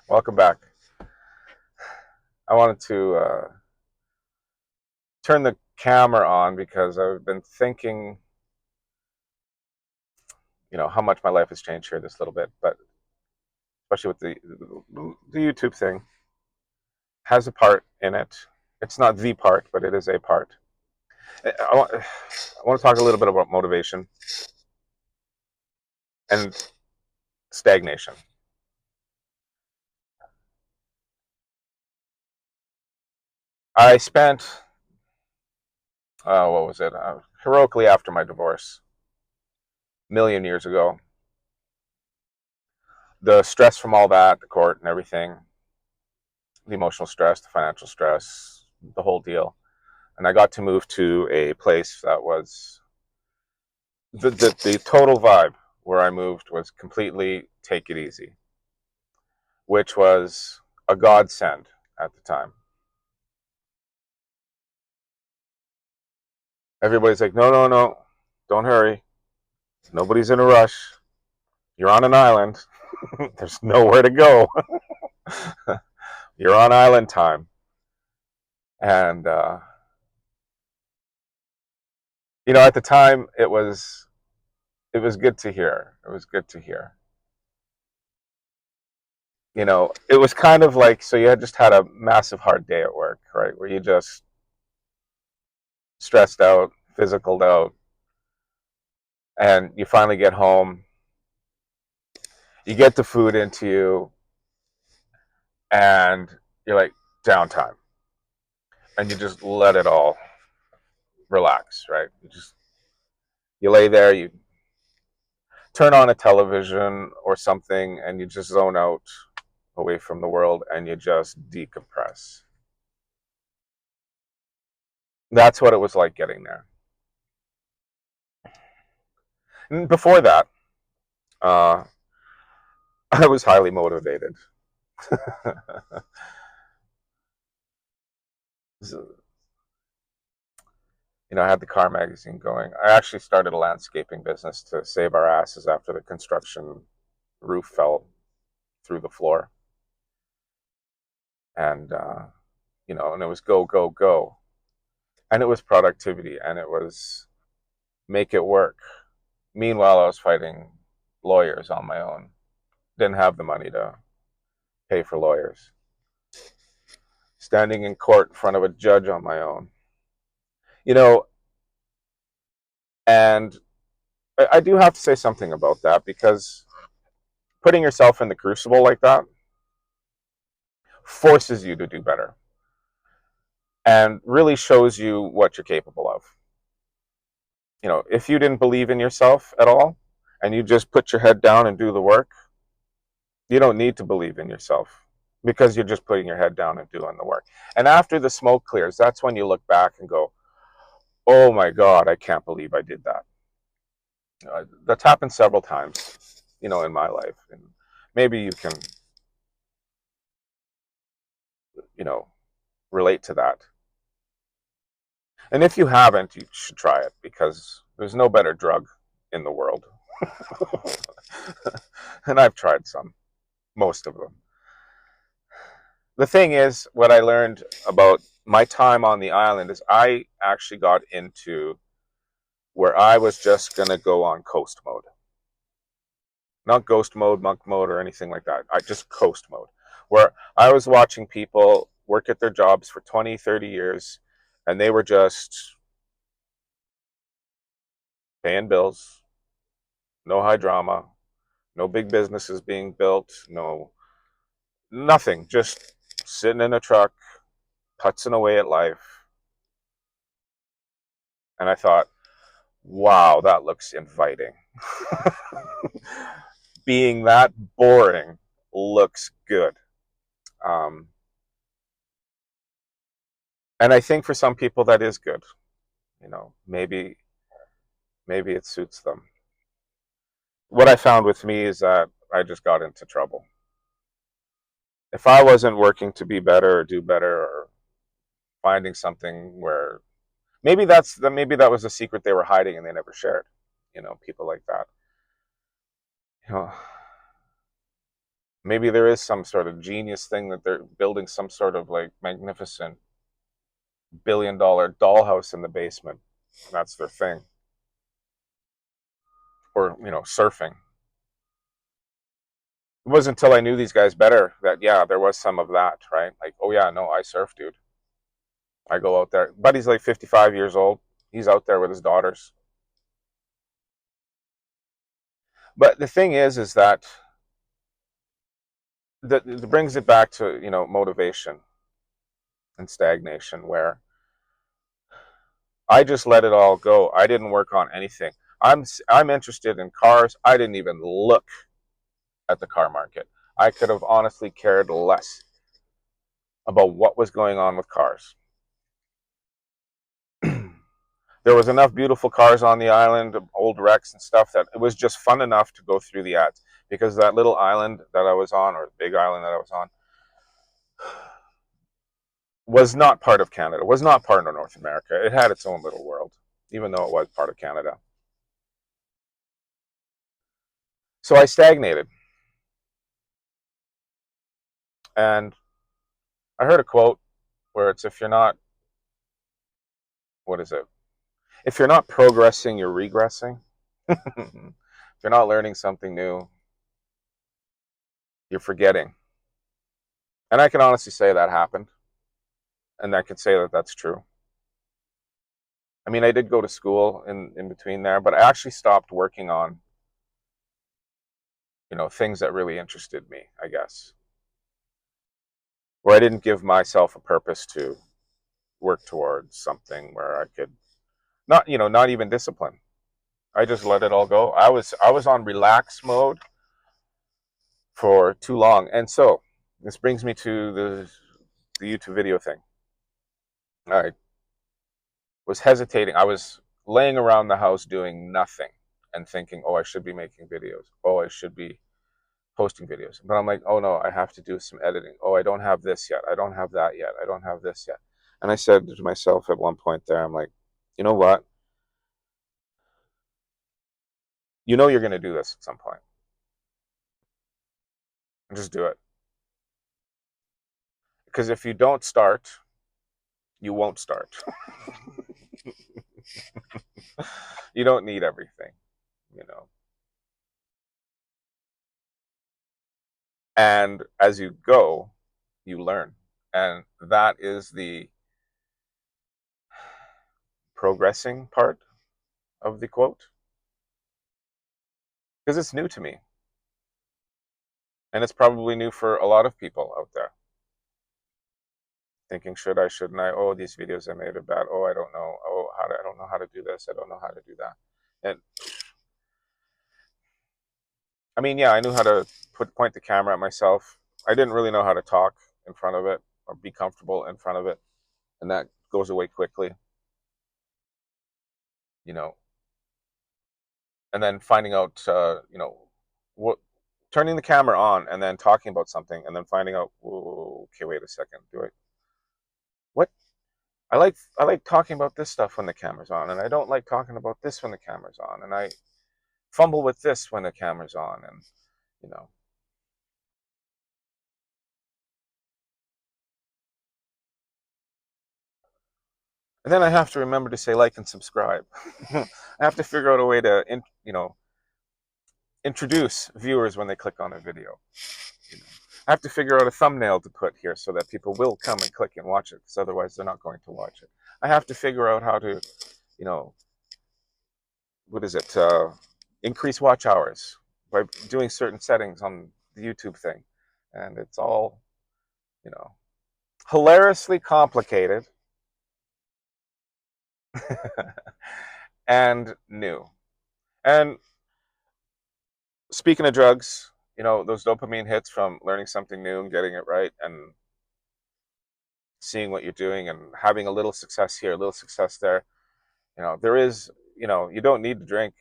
Welcome back. I wanted to turn the camera on because I've been thinking, how much my life has changed here this little bit, but especially with the YouTube thing, has a part in it. It's not the part, but it is a part. I want to talk a little bit about motivation and stagnation. I spent, what was it, heroically after my divorce, a million years ago. The stress from all that, the court and everything, the emotional stress, the financial stress, the whole deal. And I got to move to a place that was the total vibe where I moved was completely take it easy, which was a godsend at the time. Everybody's like, no, no, no, don't hurry. Nobody's in a rush. You're on an island. There's nowhere to go. You're on island time. And, at the time, it was good to hear. It was good to hear. It was kind of like, so you had just had a massive hard day at work, right? Where you just stressed out, physicaled out, and you finally get home, you get the food into you, and you're like, downtime. And you just let it all relax, right? You lay there, you turn on a television or something, and you just zone out away from the world and you just decompress. That's what it was like getting there. And before that, uh, I was highly motivated. I had the car magazine going. I actually started a landscaping business to save our asses after the construction roof fell through the floor. And, and it was go, go, go. And it was productivity and it was make it work. Meanwhile, I was fighting lawyers on my own. Didn't have the money to pay for lawyers. Standing in court in front of a judge on my own. You know, and I do have to say something about that because putting yourself in the crucible like that forces you to do better and really shows you what you're capable of. If you didn't believe in yourself at all and you just put your head down and do the work, you don't need to believe in yourself because you're just putting your head down and doing the work. And after the smoke clears, that's when you look back and go, oh my God, I can't believe I did that. That's happened several times, in my life. And maybe you can, you know, relate to that. And if you haven't, you should try it because there's no better drug in the world. And I've tried some, most of them. The thing is, what I learned about my time on the island is I actually got into where I was just going to go on coast mode. Not ghost mode, monk mode, or anything like that. I just coast mode. Where I was watching people work at their jobs for 20, 30 years, and they were just paying bills, no high drama, no big businesses being built, no nothing, just sitting in a truck, putzing away at life. And I thought, wow, that looks inviting. Being that boring looks good. Um, and I think for some people that is good. Maybe it suits them. What I found with me is that I just got into trouble. If I wasn't working to be better or do better or finding something where maybe that was a secret they were hiding and they never shared. People like that. You know, Maybe there is some sort of genius thing that they're building, some sort of like magnificent $1 billion dollhouse in the basement. That's their thing. Or, surfing. It wasn't until I knew these guys better that, yeah, there was some of that, right? Like, oh yeah, no, I surf, dude. I go out there. Buddy's like 55 years old. He's out there with his daughters. But the thing is that it brings it back to, motivation and stagnation, where I just let it all go. I didn't work on anything. I'm interested in cars. I didn't even look at the car market. I could have honestly cared less about what was going on with cars. There was enough beautiful cars on the island, old wrecks and stuff, that it was just fun enough to go through the ads. Because that little island that I was on, or the big island that I was on, was not part of Canada, was not part of North America. It had its own little world, even though it was part of Canada. So I stagnated. And I heard a quote where it's, if you're not, what is it? If you're not progressing, you're regressing. If you're not learning something new, you're forgetting. And I can honestly say that happened. And I can say that that's true. I mean, I did go to school in between there, but I actually stopped working on, things that really interested me, I guess. Where I didn't give myself a purpose to work towards something where I could not even discipline. I just let it all go. I was on relax mode for too long. And so this brings me to the YouTube video thing. I was hesitating. I was laying around the house doing nothing and thinking, oh, I should be making videos. Oh, I should be posting videos. But I'm like, oh no, I have to do some editing. Oh, I don't have this yet. I don't have that yet. I don't have this yet. And I said to myself at one point there, I'm like, you know what? You're going to do this at some point. Just do it. Because if you don't start, you won't start. You don't need everything, you know. And as you go, you learn. And that is the progressing part of the quote. Because it's new to me. And it's probably new for a lot of people out there. Thinking, should I, shouldn't I? Oh, these videos I made are bad. Oh, I don't know. Oh, I don't know how to do this. I don't know how to do that. And I mean, yeah, I knew how to point the camera at myself. I didn't really know how to talk in front of it or be comfortable in front of it. And that goes away quickly, you know. And then finding out, what, turning the camera on and then talking about something and then finding out, whoa, okay, wait a second. What? I like talking about this stuff when the camera's on, and I don't like talking about this when the camera's on, and I fumble with this when the camera's on, and, you know. And then I have to remember to say like and subscribe. I have to figure out a way to, introduce viewers when they click on a video. You know. I have to figure out a thumbnail to put here so that people will come and click and watch it, because otherwise they're not going to watch it. I have to figure out how to, you know, what is it? Increase watch hours by doing certain settings on the YouTube thing. And it's all, you know, hilariously complicated and new. And speaking of drugs, those dopamine hits from learning something new and getting it right and seeing what you're doing and having a little success here, a little success there. There is, you don't need to drink.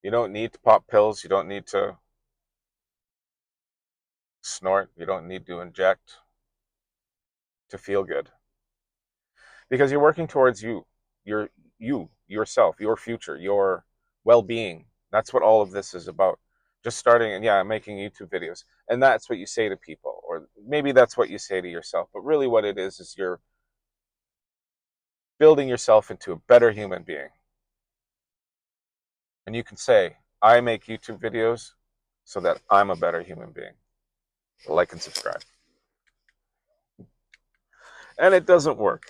You don't need to pop pills. You don't need to snort. You don't need to inject to feel good. Because you're working towards yourself, your future, your well-being. That's what all of this is about. just starting and yeah, making YouTube videos. And that's what you say to people, or maybe that's what you say to yourself. But really what it is you're building yourself into a better human being. And you can say, I make YouTube videos so that I'm a better human being. Like and subscribe. And it doesn't work.